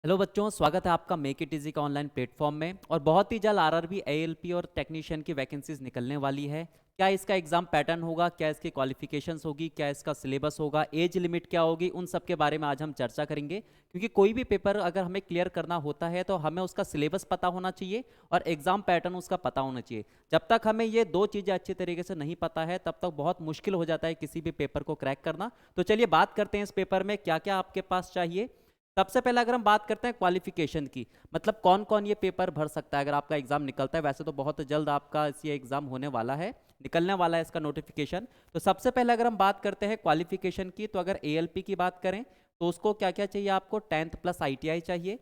Hello बच्चों, स्वागत है आपका मेक इट इजी का ऑनलाइन प्लेटफॉर्म में। और बहुत ही जल्द आरआरबी एएलपी और टेक्नीशियन की वैकेंसीज निकलने वाली है। क्या इसका एग्जाम पैटर्न होगा, क्या इसकी क्वालिफिकेशंस होगी, क्या इसका सिलेबस होगा, एज लिमिट क्या होगी, उन सब के बारे में आज हम चर्चा करेंगे। क्योंकि कोई भी पेपर अगर हमें क्लियर करना होता है तो हमें उसका सिलेबस पता होना चाहिए और एग्जाम पैटर्न उसका पता होना चाहिए। जब तक हमें ये दो चीज़ें अच्छी तरीके से नहीं पता है तब तक बहुत मुश्किल हो जाता है किसी भी पेपर को क्रैक करना। तो चलिए बात करते हैं इस पेपर में क्या क्या आपके पास चाहिए। सबसे पहले अगर हम बात करते हैं क्वालिफिकेशन की, मतलब कौन कौन ये पेपर भर सकता है अगर आपका एग्जाम निकलता है। वैसे तो बहुत जल्द आपका ये एग्जाम होने वाला है, निकलने वाला है इसका नोटिफिकेशन। तो सबसे पहले अगर हम बात करते हैं क्वालिफिकेशन की, तो अगर एएलपी की बात करें तो उसको क्या क्या चाहिए, आपको 10th प्लस आईटीआई चाहिए,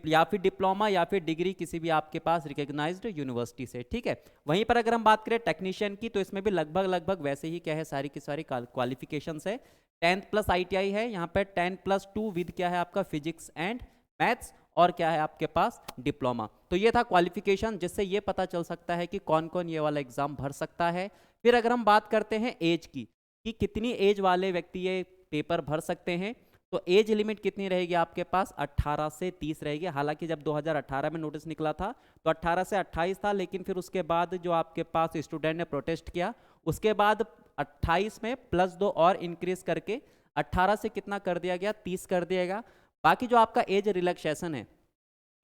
या फिर डिप्लोमा या फिर डिग्री किसी भी आपके पास रिकग्नाइज्ड यूनिवर्सिटी से। ठीक है। वहीं पर अगर हम बात करें टेक्नीशियन की, तो इसमें भी लगभग लगभग वैसे ही क्या है, सारी की सारी क्वालिफिकेशंस है। 10th प्लस आईटीआई है, यहाँ पे 10+2 विद क्या है आपका फिजिक्स एंड मैथ्स, और क्या है आपके पास डिप्लोमा। तो ये था क्वालिफिकेशन, जिससे ये पता चल सकता है कि कौन कौन ये वाला एग्जाम भर सकता है। फिर अगर हम बात करते हैं एज की, कि कितनी एज वाले व्यक्ति ये पेपर भर सकते हैं, तो एज लिमिट कितनी रहेगी आपके पास, 18 से 30 रहेगी। हालांकि जब 2018 में नोटिस निकला था तो 18 से 28 था, लेकिन फिर उसके बाद जो आपके पास स्टूडेंट ने प्रोटेस्ट किया, उसके बाद 28 में +2 और इंक्रीज करके 18 से कितना कर दिया गया, 30 कर दिया गया। बाकी जो आपका एज रिलैक्सेशन है,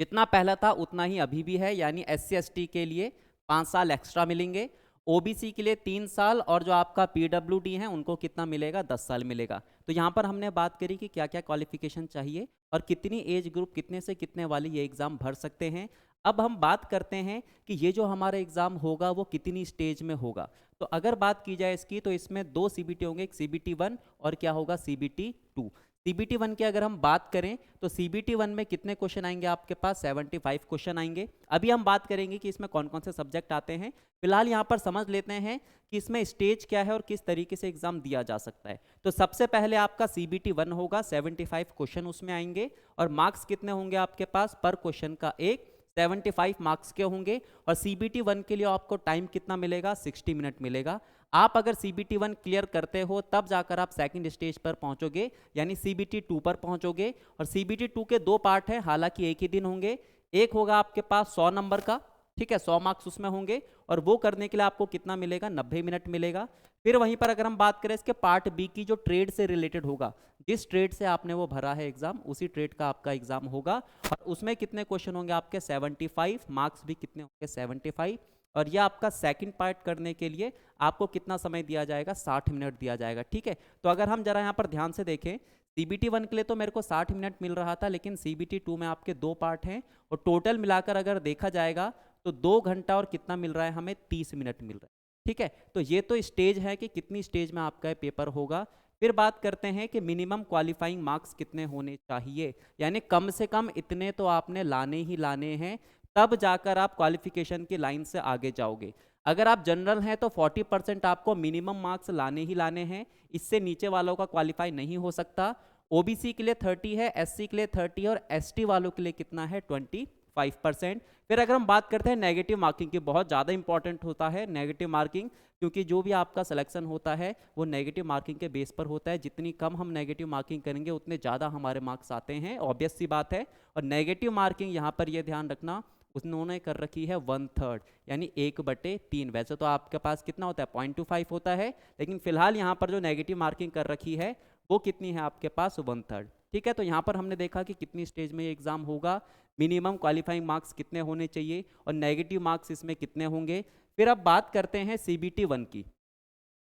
जितना पहला था उतना ही अभी भी है, यानी SC ST के लिए 5 साल एक्स्ट्रा मिलेंगे, ओबीसी के लिए 3 साल, और जो आपका पीडब्ल्यूडी है उनको कितना मिलेगा, 10 साल मिलेगा। तो यहाँ पर हमने बात करी कि क्या क्या क्वालिफिकेशन चाहिए और कितनी एज ग्रुप, कितने से कितने वाले ये एग्ज़ाम भर सकते हैं। अब हम बात करते हैं कि ये जो हमारा एग्ज़ाम होगा वो कितनी स्टेज में होगा। तो अगर बात की जाए इसकी, तो इसमें 2 CBT होंगे, एक CBT 1 और क्या होगा, CBT 2। CBT 1 की अगर हम बात करें तो CBT 1 में कितने क्वेश्चन आएंगे आपके पास, 75 क्वेश्चन आएंगे। अभी हम बात करेंगे कि इसमें कौन कौन से सब्जेक्ट आते हैं। फिलहाल यहाँ पर समझ लेते हैं कि इसमें स्टेज क्या है और किस तरीके से एग्जाम दिया जा सकता है। तो सबसे पहले आपका CBT 1 होगा, 75 क्वेश्चन उसमें आएंगे, और मार्क्स कितने होंगे आपके पास, पर क्वेश्चन का एक 75 मार्क्स के होंगे। और CBT 1 के लिए आपको टाइम कितना मिलेगा, 60 मिनट मिलेगा। आप अगर CBT 1 क्लियर करते हो तब जाकर आप सेकंड स्टेज पर पहुंचोगे, यानी CBT 2 पर पहुंचोगे। और CBT 2 के 2 पार्ट हैं, हालांकि एक ही दिन होंगे। एक होगा आपके पास 100 नंबर का, ठीक है, 100 मार्क्स उसमें होंगे, और वो करने के लिए आपको कितना मिलेगा, 90 मिनट मिलेगा। फिर वहीं पर अगर हम बात करें इसके पार्ट बी की, जो ट्रेड से रिलेटेड होगा, जिस ट्रेड से आपने वो भरा है एग्जाम, उसी ट्रेड का आपका एग्जाम होगा, और उसमें कितने क्वेश्चन होंगे आपके, 75, मार्क्स भी कितने होंगे, 75। और यह आपका सेकंड पार्ट करने के लिए आपको कितना समय दिया जाएगा, 60 मिनट दिया जाएगा। ठीक है। तो अगर हम जरा यहाँ पर ध्यान से देखें, CBT 1 के लिए तो मेरे को 60 मिनट मिल रहा था, लेकिन CBT 2 में आपके 2 पार्ट हैं, और टोटल मिलाकर अगर देखा जाएगा तो 2 घंटा और कितना मिल रहा है हमें, 30 मिनट मिल रहा है। ठीक है। तो ये तो स्टेज है कि कितनी स्टेज में आपका पेपर होगा। फिर बात करते हैं कि मिनिमम क्वालिफाइंग मार्क्स कितने होने चाहिए, यानी कम से कम इतने तो आपने लाने ही लाने हैं, तब जाकर आप क्वालिफिकेशन की लाइन से आगे जाओगे। अगर आप जनरल हैं तो 40% आपको मिनिमम मार्क्स लाने ही लाने हैं, इससे नीचे वालों का क्वालिफाई नहीं हो सकता। ओबीसी के लिए 30 है, एससी के लिए 30, और एसटी वालों के लिए कितना है, 25%। फिर अगर हम बात करते हैं नेगेटिव मार्किंग की, बहुत ज़्यादा इंपॉर्टेंट होता है नेगेटिव मार्किंग, क्योंकि जो भी आपका सिलेक्शन होता है वो नेगेटिव मार्किंग के बेस पर होता है। जितनी कम हम नेगेटिव मार्किंग करेंगे उतने ज़्यादा हमारे मार्क्स आते हैं, ऑब्वियस सी बात है। और नेगेटिव मार्किंग यहाँ पर ये ध्यान रखना, उन्होंने कर रखी है 1/3, यानी 1/3। वैसे तो आपके पास कितना होता है, 0.25 होता है, लेकिन फिलहाल यहाँ पर जो नेगेटिव मार्किंग कर रखी है वो कितनी है आपके पास, 1/3। ठीक है। तो यहाँ पर हमने देखा कि कितनी स्टेज में ये एग्जाम होगा, मिनिमम क्वालिफाइंग मार्क्स कितने होने चाहिए, और नेगेटिव मार्क्स इसमें कितने होंगे। फिर अब बात करते हैं CBT 1 की।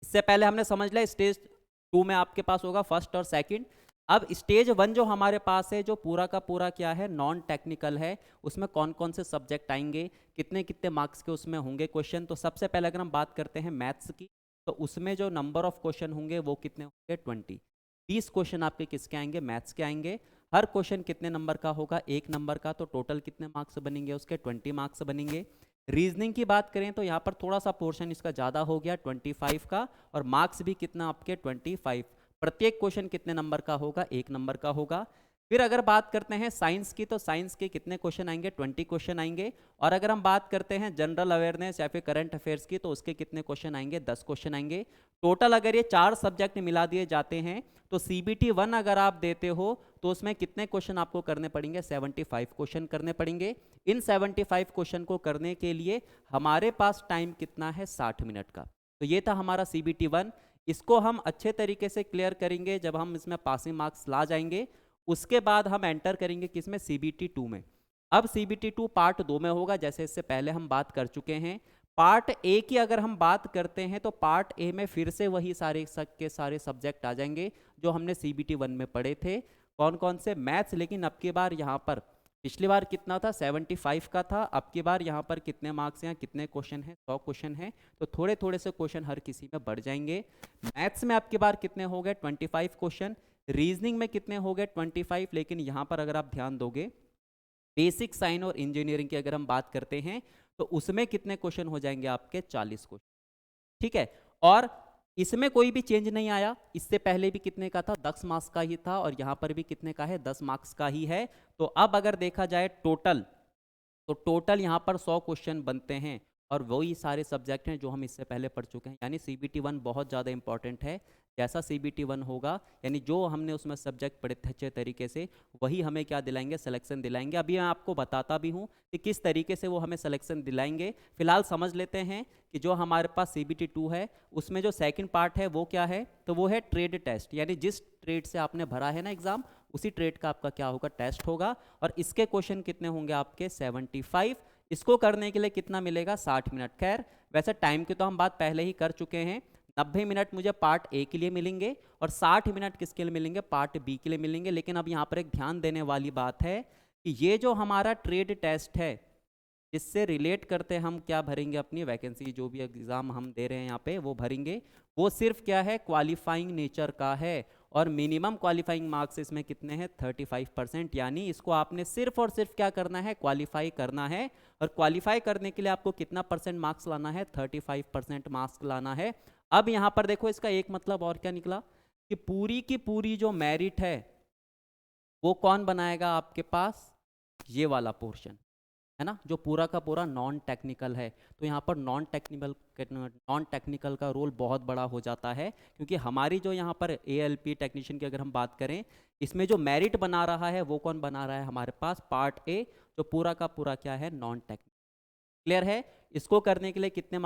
इससे पहले हमने समझ लिया स्टेज 2 में आपके पास होगा फर्स्ट और सेकंड। अब स्टेज 1 जो हमारे पास है, जो पूरा का पूरा क्या है, नॉन टेक्निकल है, उसमें कौन कौन से सब्जेक्ट आएंगे, कितने कितने मार्क्स के उसमें होंगे क्वेश्चन। तो सबसे पहले अगर हम बात करते हैं मैथ्स की, तो उसमें जो नंबर ऑफ क्वेश्चन होंगे वो कितने होंगे, 20 क्वेश्चन आपके किसके आएंगे, मैथ्स के आएंगे। हर क्वेश्चन कितने नंबर का होगा, 1 नंबर का, तो टोटल कितने मार्क्स बनेंगे उसके, 20 मार्क्स बनेंगे। रीजनिंग की बात करें तो यहाँ पर थोड़ा सा पोर्शन इसका ज़्यादा हो गया, 25 का, और मार्क्स भी कितना आपके, 25। प्रत्येक क्वेश्चन कितने नंबर का होगा, 1 नंबर का होगा। फिर अगर बात करते हैं साइंस की, तो साइंस के कितने क्वेश्चन आएंगे, 20 क्वेश्चन आएंगे। और अगर हम बात करते हैं जनरल अवेयरनेस या फिर करंट अफेयर्स की, तो उसके कितने क्वेश्चन आएंगे, 10 क्वेश्चन आएंगे। टोटल अगर ये 4 सब्जेक्ट मिला दिए जाते हैं तो CBT 1 अगर आप देते हो तो उसमें कितने क्वेश्चन आपको करने पड़ेंगे, 75 क्वेश्चन करने पड़ेंगे। इन 75 क्वेश्चन को करने के लिए हमारे पास टाइम कितना है, 60 मिनट का। तो ये था हमारा CBT 1। इसको हम अच्छे तरीके से क्लियर करेंगे जब हम इसमें पासिंग मार्क्स ला जाएंगे। उसके बाद हम एंटर करेंगे किसमें, CBT 2 में। अब CBT 2 पार्ट 2 में होगा, जैसे इससे पहले हम बात कर चुके हैं। पार्ट ए की अगर हम बात करते हैं तो पार्ट ए में फिर से वही सारे के सारे सब्जेक्ट आ जाएंगे जो हमने CBT 1 में पढ़े थे। कौन कौन से, मैथ्स, लेकिन अब की बार यहाँ पर, पिछली बार कितना था, 75 का था, अब की बार यहाँ पर कितने मार्क्स हैं, कितने क्वेश्चन हैं, 100 क्वेश्चन हैं, तो थोड़े थोड़े से क्वेश्चन हर किसी में बढ़ जाएंगे। मैथ्स में अब की बार कितने हो गए, 25 क्वेश्चन। रीजनिंग में कितने हो गए, 25, लेकिन यहाँ पर अगर आप ध्यान दोगे बेसिक साइंस और इंजीनियरिंग की अगर हम बात करते हैं तो उसमें कितने क्वेश्चन हो जाएंगे आपके, 40 क्वेश्चन। ठीक है, और इसमें कोई भी चेंज नहीं आया, इससे पहले भी कितने का था, 10 मार्क्स का ही था, और यहाँ पर भी कितने का है, 10 मार्क्स का ही है। तो अब अगर देखा जाए टोटल, तो टोटल यहाँ पर 100 क्वेश्चन बनते हैं, और वही सारे सब्जेक्ट हैं जो हम इससे पहले पढ़ चुके हैं। यानी CBT 1 बहुत ज़्यादा इंपॉर्टेंट है। जैसा CBT 1 होगा, यानी जो हमने उसमें सब्जेक्ट पढ़े थे अच्छे तरीके से, वही हमें क्या दिलाएंगे, सिलेक्शन दिलाएंगे। अभी मैं आपको बताता भी हूँ कि किस तरीके से वो हमें सिलेक्शन दिलाएंगे। फिलहाल समझ लेते हैं कि जो हमारे पास CBT 2 है उसमें जो सेकंड पार्ट है वो क्या है, तो वो है ट्रेड टेस्ट। यानी जिस ट्रेड से आपने भरा है ना एग्जाम, उसी ट्रेड का आपका क्या होगा, टेस्ट होगा। और इसके क्वेश्चन कितने होंगे आपके, 75। इसको करने के लिए कितना मिलेगा, 60 मिनट। खैर वैसे टाइम की तो हम बात पहले ही कर चुके हैं। 90 मिनट मुझे पार्ट ए के लिए मिलेंगे और 60 मिनट किसके लिए मिलेंगे, पार्ट बी के लिए मिलेंगे। लेकिन अब यहाँ पर एक ध्यान देने वाली बात है कि ये जो हमारा ट्रेड टेस्ट है, इससे रिलेट करते हम क्या भरेंगे, अपनी वैकेंसी, जो भी एग्ज़ाम हम दे रहे हैं यहाँ पे वो भरेंगे, वो सिर्फ क्या है, क्वालिफाइंग नेचर का है। और मिनिमम क्वालिफाइंग मार्क्स इसमें कितने हैं, 35%। यानी इसको आपने सिर्फ और सिर्फ क्या करना है, क्वालिफाई करना है। और क्वालिफाई करने के लिए आपको कितना परसेंट मार्क्स लाना है, 35% मार्क्स लाना है। अब यहाँ पर देखो इसका एक मतलब और क्या निकला कि पूरी की पूरी जो मेरिट है वो कौन बनाएगा आपके पास, ये वाला पोर्शन है ना, जो पूरा का पूरा नॉन टेक्निकल है। तो यहाँ पर नॉन टेक्निकल का रोल बहुत बड़ा हो जाता है, क्योंकि हमारी जो यहाँ पर ALP टेक्नीशियन की अगर हम बात करें, इसमें जो मेरिट बना रहा है वो कौन बना रहा है, हमारे पास पार्ट ए, जो पूरा का पूरा क्या है, नॉन टेक्निकल। क्लियर है। इसको करने के लिए कितने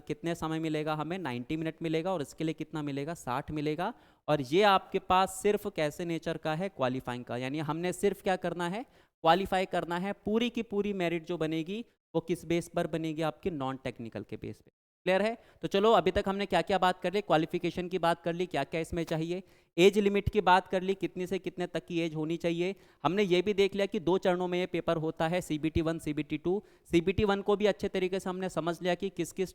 कितने समय मिलेगा हमें, 90 मिनट मिलेगा, और इसके लिए कितना मिलेगा, 60 मिलेगा। और ये आपके पास सिर्फ कैसे नेचर का है, क्वालिफाइंग का। यानी हमने सिर्फ क्या करना है, क्वालिफाई करना है। पूरी की पूरी मेरिट जो बनेगी वो किस बेस पर बनेगी, आपकी नॉन टेक्निकल के बेस पे। क्लियर है। तो चलो अभी तक हमने क्या क्या बात कर ली, क्वालिफिकेशन की बात कर ली, क्या क्या इसमें चाहिए, एज लिमिट की बात कर ली, कितने से कितने तक की एज होनी चाहिए। हमने ये भी देख लिया कि 2 चरणों में ये पेपर होता है, CBT 1 CBT 2। CBT 1 को भी अच्छे तरीके से हमने समझ लिया कि किस किस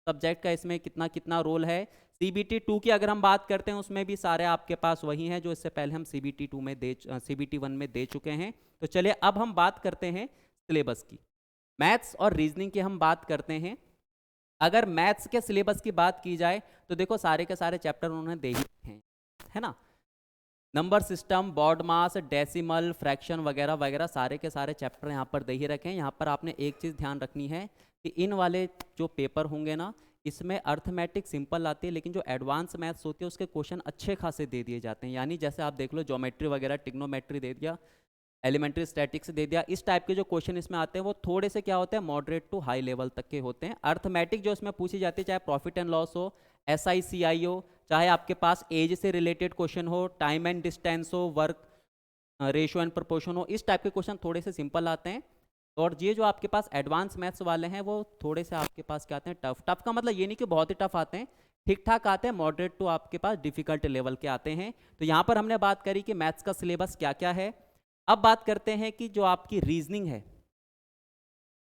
सब्जेक्ट का इसमें कितना कितना रोल है। CBT 2 की अगर हम बात करते हैं, उसमें भी सारे आपके पास वही हैं जो इससे पहले हम CBT 1 में दे चुके हैं। तो चलिए अब हम बात करते हैं सिलेबस की। मैथ्स और रीजनिंग की हम बात करते हैं। अगर मैथ्स के सिलेबस की बात की जाए तो देखो सारे के सारे चैप्टर उन्होंने दे ही रखे हैं, है ना। नंबर सिस्टम, बॉड मास, डेसिमल, फ्रैक्शन वगैरह वगैरह सारे के सारे चैप्टर यहाँ पर दे ही रखे हैं। यहाँ पर आपने एक चीज़ ध्यान रखनी है कि इन वाले जो पेपर होंगे ना, इसमें अर्थमेटिक सिंपल आती है, लेकिन जो एडवांस मैथ्स होती है उसके क्वेश्चन अच्छे खासे दे दिए जाते हैं। यानी जैसे आप देख लो, ज्योमेट्री वगैरह, टिग्नोमेट्री दे दिया, एलिमेंट्री स्टैटिक्स दे दिया, इस टाइप के जो क्वेश्चन इसमें आते हैं वो थोड़े से क्या होते हैं, मॉडरेट टू हाई लेवल तक के होते हैं। अर्थमेटिक जो इसमें पूछी जाती है, चाहे प्रॉफिट एंड लॉस हो, SICI हो, चाहे आपके पास एज से रिलेटेड क्वेश्चन हो, टाइम एंड डिस्टेंस हो, वर्क रेशियो एंड प्रोपोर्शन हो, इस टाइप के क्वेश्चन थोड़े से सिंपल आते हैं। और ये जो आपके पास एडवांस मैथ्स वाले हैं वो थोड़े से आपके पास क्या आते हैं, टफ। टफ का मतलब ये नहीं कि बहुत ही टफ आते हैं, ठीक ठाक आते हैं, मॉडरेट टू आपके पास डिफिकल्ट लेवल के आते हैं। तो यहाँ पर हमने बात करी कि मैथ्स का सिलेबस क्या क्या है। अब बात करते हैं कि जो आपकी रीजनिंग है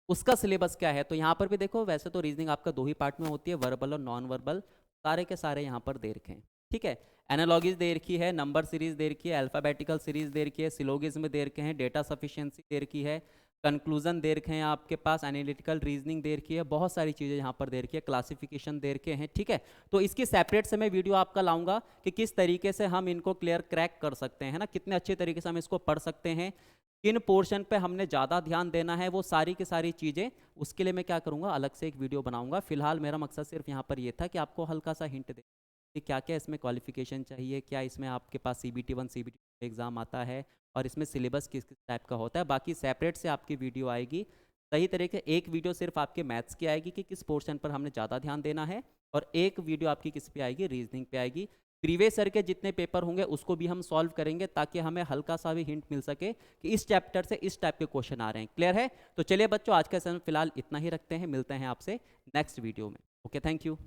उसका सिलेबस क्या है। तो यहाँ पर भी देखो, वैसे तो रीजनिंग आपका 2 ही पार्ट में होती है, वर्बल और नॉन वर्बल, सारे के सारे यहाँ पर दे रखे हैं। ठीक है, एनालॉजीज दे रखी है, नंबर सीरीज दे रखी है, अल्फाबेटिकल सीरीज दे रखी है, सिलोगिज्म दे रखे हैं, डेटा सफिशिएंसी दे रखी है, कंक्लूजन दे रखे हैं आपके पास, एनालिटिकल रीजनिंग दे रखी है, बहुत सारी चीज़ें यहाँ पर दे रखी है, क्लासिफिकेशन दे रखे हैं, ठीक है। तो इसकी सेपरेट से मैं वीडियो आपका लाऊंगा कि किस तरीके से हम इनको क्लियर क्रैक कर सकते हैं, है ना, कितने अच्छे तरीके से हम इसको पढ़ सकते हैं, किन पोर्शन पे हमने ज़्यादा ध्यान देना है, वो सारी की सारी चीज़ें उसके लिए मैं क्या करूँगा, अलग से एक वीडियो बनाऊंगा। फिलहाल मेरा मकसद सिर्फ यहाँ पर ये था कि आपको हल्का सा हिंट दे कि क्या क्या इसमें क्वालिफिकेशन चाहिए, क्या इसमें आपके पास CBT 1 CBT 2 एग्ज़ाम आता है, और इसमें सिलेबस किस किस टाइप का होता है। बाकी सेपरेट से आपकी वीडियो आएगी सही तरीके, एक वीडियो सिर्फ आपके मैथ्स की आएगी कि किस पोर्शन पर हमने ज़्यादा ध्यान देना है, और एक वीडियो आपकी किस पे आएगी, रीजनिंग पे आएगी। प्रीवियस ईयर के जितने पेपर होंगे उसको भी हम सॉल्व करेंगे ताकि हमें हल्का सा भी हिंट मिल सके कि इस चैप्टर से इस टाइप के क्वेश्चन आ रहे हैं। क्लियर है? तो चलिए बच्चों, आज का सेशन फिलहाल इतना ही रखते हैं, मिलते हैं आपसे नेक्स्ट वीडियो में। Okay, thank you.